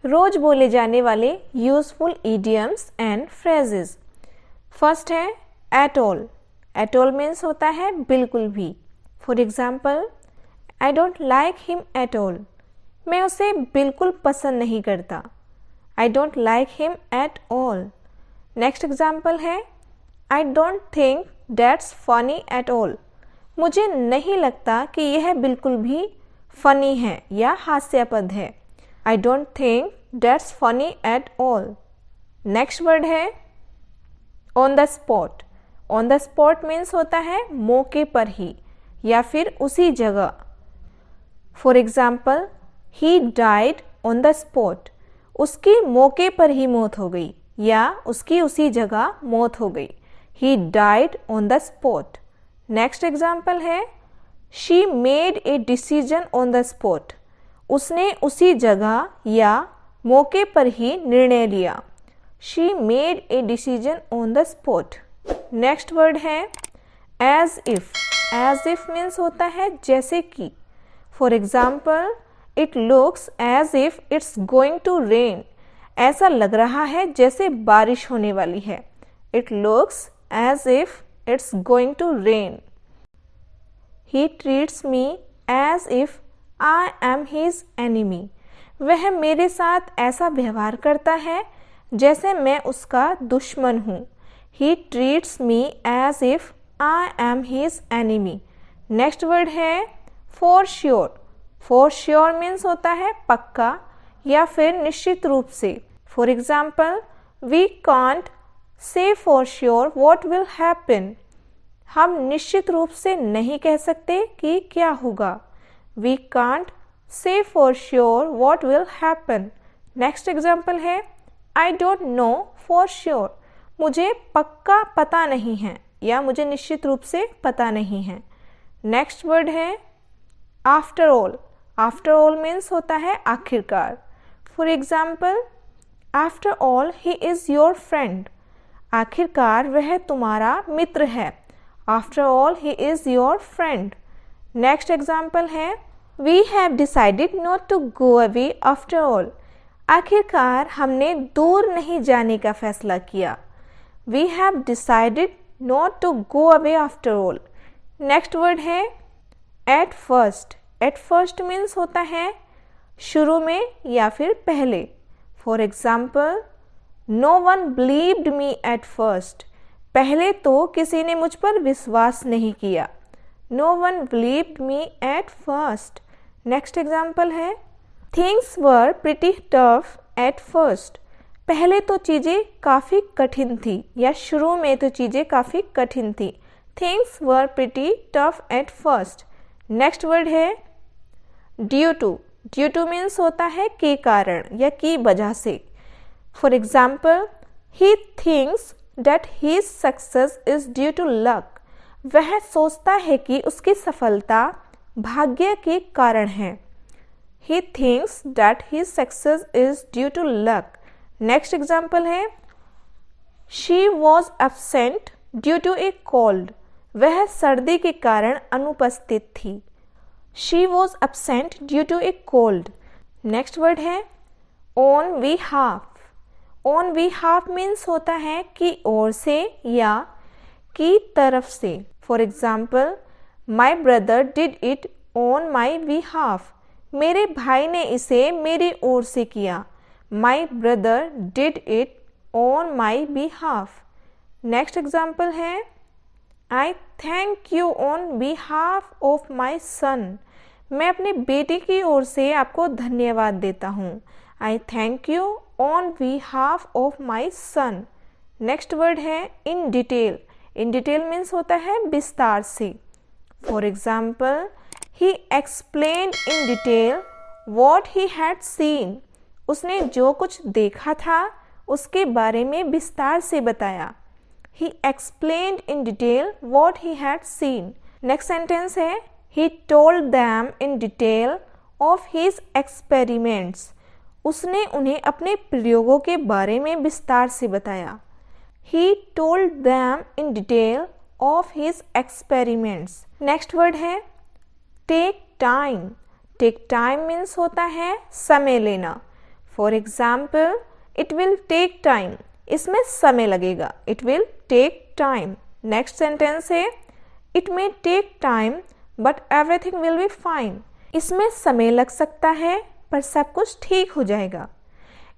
रोज बोले जाने वाले useful idioms and phrases. First है at all. At all means होता है बिल्कुल भी। For example, I don't like him at all. मैं उसे बिल्कुल पसंद नहीं करता। I don't like him at all. Next example है I don't think that's funny at all. मुझे नहीं लगता कि यह बिल्कुल भी फनी है या हास्यास्पद है। I don't think that's funny at all. Next word है on the spot. On the spot means होता है मौके पर ही या फिर उसी जगह। For example, he died on the spot. उसकी मौके पर ही मौत हो गई या उसकी उसी जगह मौत हो गई। He died on the spot. Next example है she made a decision on the spot. उसने उसी जगह या मौके पर ही निर्णय लिया। She made a decision on the spot. Next word है as if. As if means होता है जैसे कि। For example, it looks as if it's going to rain. ऐसा लग रहा है जैसे बारिश होने वाली है। It looks as if it's going to rain. He treats me as if I am his enemy. वह मेरे साथ ऐसा व्यवहार करता है जैसे मैं उसका दुश्मन हूँ। He treats me as if I am his enemy. Next word है for sure. For sure means होता है पक्का या फिर निश्चित रूप से। For example, we can't say for sure what will happen. हम निश्चित रूप से नहीं कह सकते कि क्या होगा। We can't say for sure what will happen. Next example है I don't know for sure. मुझे पक्का पता नहीं है या मुझे निश्चित रूप से पता नहीं है। नेक्स्ट वर्ड है after all. After all means होता है आखिरकार। For example, after all he is your friend. आखिरकार वह तुम्हारा मित्र है। After all he is your friend. Next example है we have decided not to go away after all. आखिरकार हमने दूर नहीं जाने का फैसला किया। We have decided not to go away after all. Next word है at first. At first means होता है शुरू में या फिर पहले। For example, no one believed me at first. पहले तो किसी ने मुझ पर विश्वास नहीं किया। No one believed me at first. Next example है things were pretty tough at first. पहले तो चीज़ें काफ़ी कठिन थी या शुरू में तो चीज़ें काफ़ी कठिन थी। Things were pretty tough at first. Next word है due to. Due to means होता है के कारण या की वजह से। For example, he thinks that his success is due to luck. वह सोचता है कि उसकी सफलता भाग्य के कारण है। He thinks that his success is due to luck. Next example है she was absent due to a cold. वह सर्दी के कारण अनुपस्थित थी। She was absent due to a cold. Next word है on behalf. On behalf means होता है कि ओर से या की तरफ से। For example, my brother did it on my behalf. मेरे भाई ने इसे मेरी ओर से किया। My brother did it on my behalf. Next example है I thank you on behalf of my son. मैं अपने बेटे की ओर से आपको धन्यवाद देता हूँ। I thank you on behalf of my son. Next word है in detail. In detail means होता है विस्तार से। For example, he explained in detail what he had seen. उसने जो कुछ देखा था उसके बारे में विस्तार से बताया। He explained in detail what he had seen. Next sentence है He told them in detail of his experiments. उसने उन्हें अपने प्रयोगों के बारे में विस्तार से बताया। He told them in detail of his experiments. Next word है take time. Take time means होता है समय लेना. For example, it will take time, इसमें समय लगेगा, it will take time. Next sentence है, it may take time but everything will be fine, इसमें समय लग सकता है पर सब कुछ ठीक हो जाएगा।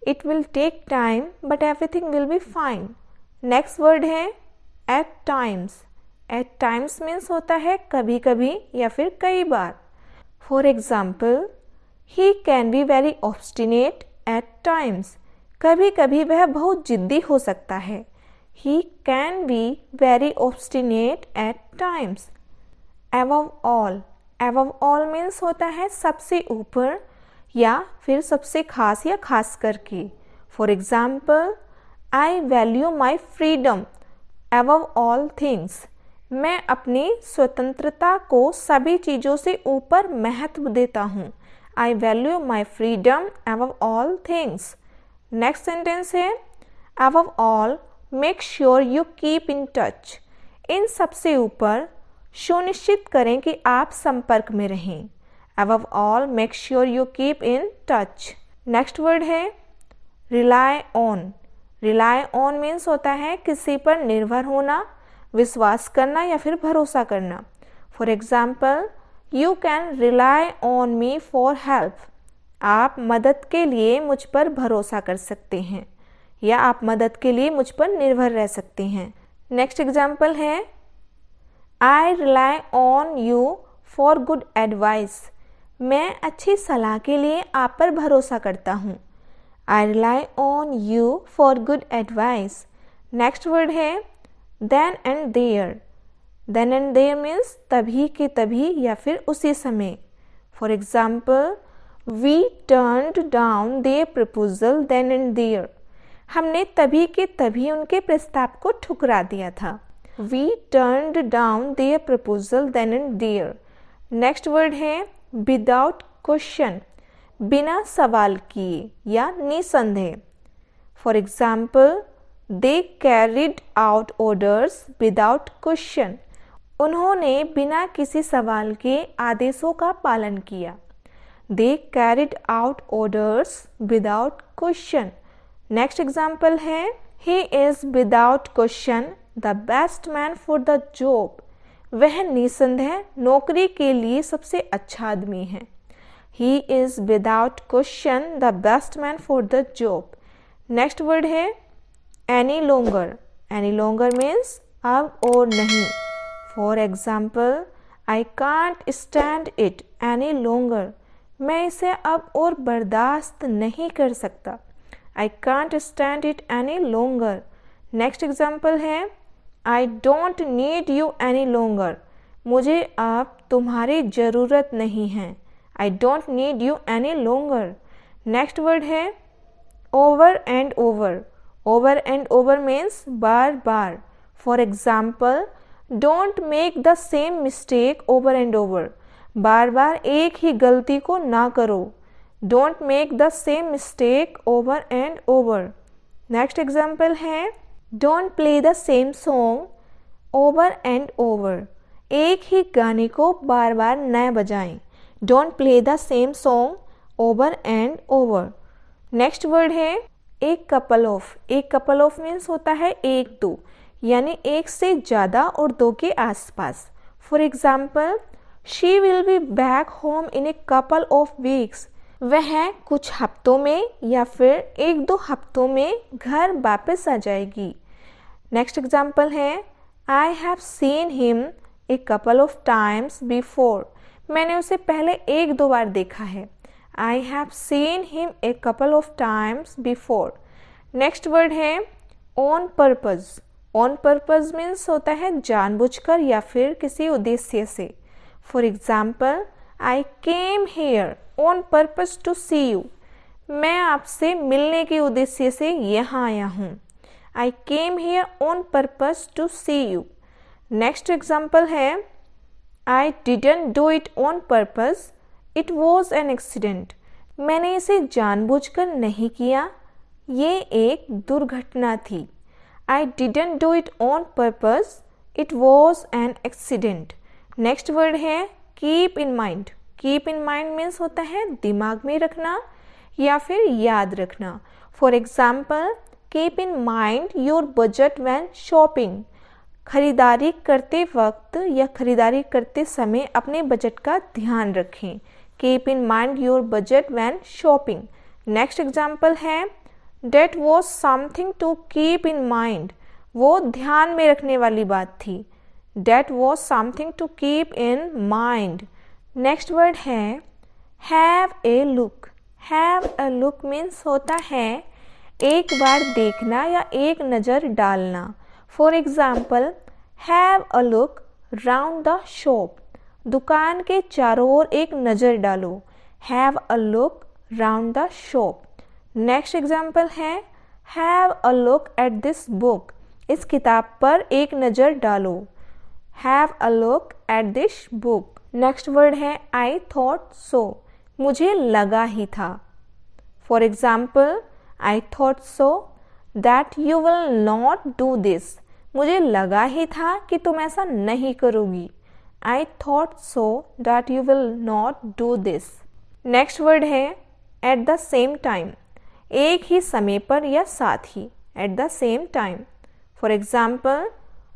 It will take time but everything will be fine. Next word है at times. At times means होता है कभी कभी या फिर कई बार। For example, he can be very obstinate at times, कभी कभी वह बहुत जिद्दी हो सकता है। He can be very obstinate at times. Above all, above all means होता है सबसे ऊपर या फिर सबसे खास या खास करके। For example, I value my freedom above all things, मैं अपनी स्वतंत्रता को सभी चीज़ों से ऊपर महत्व देता हूँ। I value my freedom above all things. Next sentence है, above all make sure you keep in touch, इन सबसे ऊपर सुनिश्चित करें कि आप संपर्क में रहें। Above all, make sure you keep in touch. Next word है rely on. Rely on means होता है किसी पर निर्भर होना, विश्वास करना या फिर भरोसा करना। For example, you can rely on me for help. आप मदद के लिए मुझ पर भरोसा कर सकते हैं या आप मदद के लिए मुझ पर निर्भर रह सकते हैं। नेक्स्ट एग्जाम्पल है I rely on you for good advice. मैं अच्छी सलाह के लिए आप पर भरोसा करता हूँ। I rely on you for good advice. Next word है then and there. Then and there means तभी के तभी या फिर उसी समय। For example, we turned down their proposal then and there. हमने तभी के तभी उनके प्रस्ताव को ठुकरा दिया था। We turned down their proposal then and there. Next word है विदाउट क्वेश्चन, बिना सवाल किए या निसंदेह। For example, they carried out orders without question, उन्होंने बिना किसी सवाल के आदेशों का पालन किया। They carried out orders without question. Next example है he is without question the best man for the job, वह निसंदेह नौकरी के लिए सबसे अच्छा आदमी है। He is without question the best man for the job. Next word है any longer. Any longer means अब और नहीं। For example, I can't stand it any longer, मैं इसे अब और बर्दाश्त नहीं कर सकता। I can't stand it any longer. Next example है I don't need you any longer. मुझे अब तुम्हारी ज़रूरत नहीं है। I don't need you any longer. Next word है over and over. Over and over means bar bar. For example, don't make the same mistake over and over. बार बार एक ही गलती को ना करो। Don't make the same mistake over and over. Next example है Don't play the same song over and over. एक ही गाने को बार बार न बजाएं। Don't play the same song over and over. Next word है एक couple of. एक couple of मीन्स होता है एक दो, यानी एक से ज़्यादा और दो के आसपास। For example, she will be back home in a couple of weeks. वह कुछ हफ्तों में या फिर एक दो हफ्तों में घर वापस आ जाएगी। नेक्स्ट एग्जाम्पल है I have seen him a couple of times before, मैंने उसे पहले एक दो बार देखा है। I have seen him a couple of times before. Next word है on purpose. On purpose means होता है जानबूझकर या फिर किसी उद्देश्य से। For example, I came here on purpose to see you, मैं आपसे मिलने के उद्देश्य से यहाँ आया हूँ। I came here on purpose to see you. Next example है I didn't do it on purpose, it was an accident, मैंने इसे जानबूझकर नहीं किया, ये एक दुर्घटना थी। I didn't do it on purpose, it was an accident. Next word है keep in mind. Keep in mind means होता है दिमाग में रखना या फिर याद रखना। For example, keep in mind your budget when shopping. खरीदारी करते वक्त या खरीदारी करते समय अपने बजट का ध्यान रखें। Keep in mind your budget when shopping. Next example है that was something to keep in mind. वो ध्यान में रखने वाली बात थी। That was something to keep in mind. Next word है have a look. Have a look means होता है एक बार देखना या एक नज़र डालना। For example, have a look round the shop. दुकान के चारों ओर एक नज़र डालो। Have a look round the shop. Next example है have a look at this book. इस किताब पर एक नज़र डालो। Have a look at this book. Next word है आई थॉट सो। मुझे लगा ही था। For example, I thought so that you will not do this. मुझे लगा ही था कि तुम ऐसा नहीं करोगी। I thought so that you will not do this. Next word है एट द सेम टाइम। एक ही समय पर या साथ ही। At the same time. For example,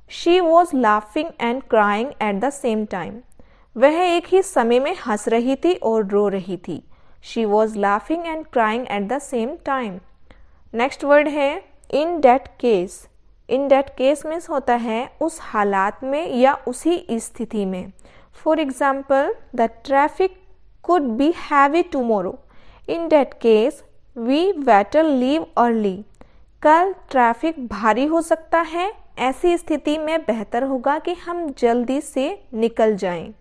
she was laughing and crying at the same time. वह एक ही समय में हंस रही थी और रो रही थी। She was laughing and crying at the same time. Next word है in that case. In that case means होता है उस हालात में या उसी स्थिति में। For example, the traffic could be heavy tomorrow. In that case we better leave early. कल ट्रैफिक भारी हो सकता है, ऐसी स्थिति में बेहतर होगा कि हम जल्दी से निकल जाएं।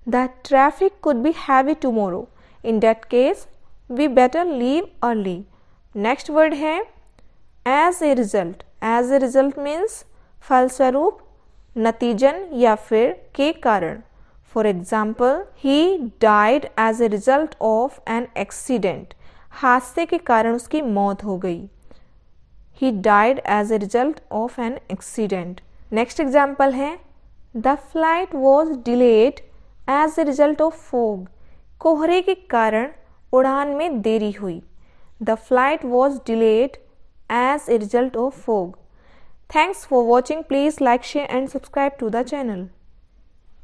The traffic could be heavy tomorrow. In that case we better leave early. Next word है as a result. As a result means फलस्वरूप, नतीजन या फिर के कारण। For example, he died as a result of an accident. हादसे के कारण उसकी मौत हो गई। He died as a result of an accident. Next example है The flight was delayed as a result of fog. कोहरे के कारण उड़ान में देरी हुई। The flight was delayed as a result of fog. Thanks for watching. Please like, share and subscribe to the channel.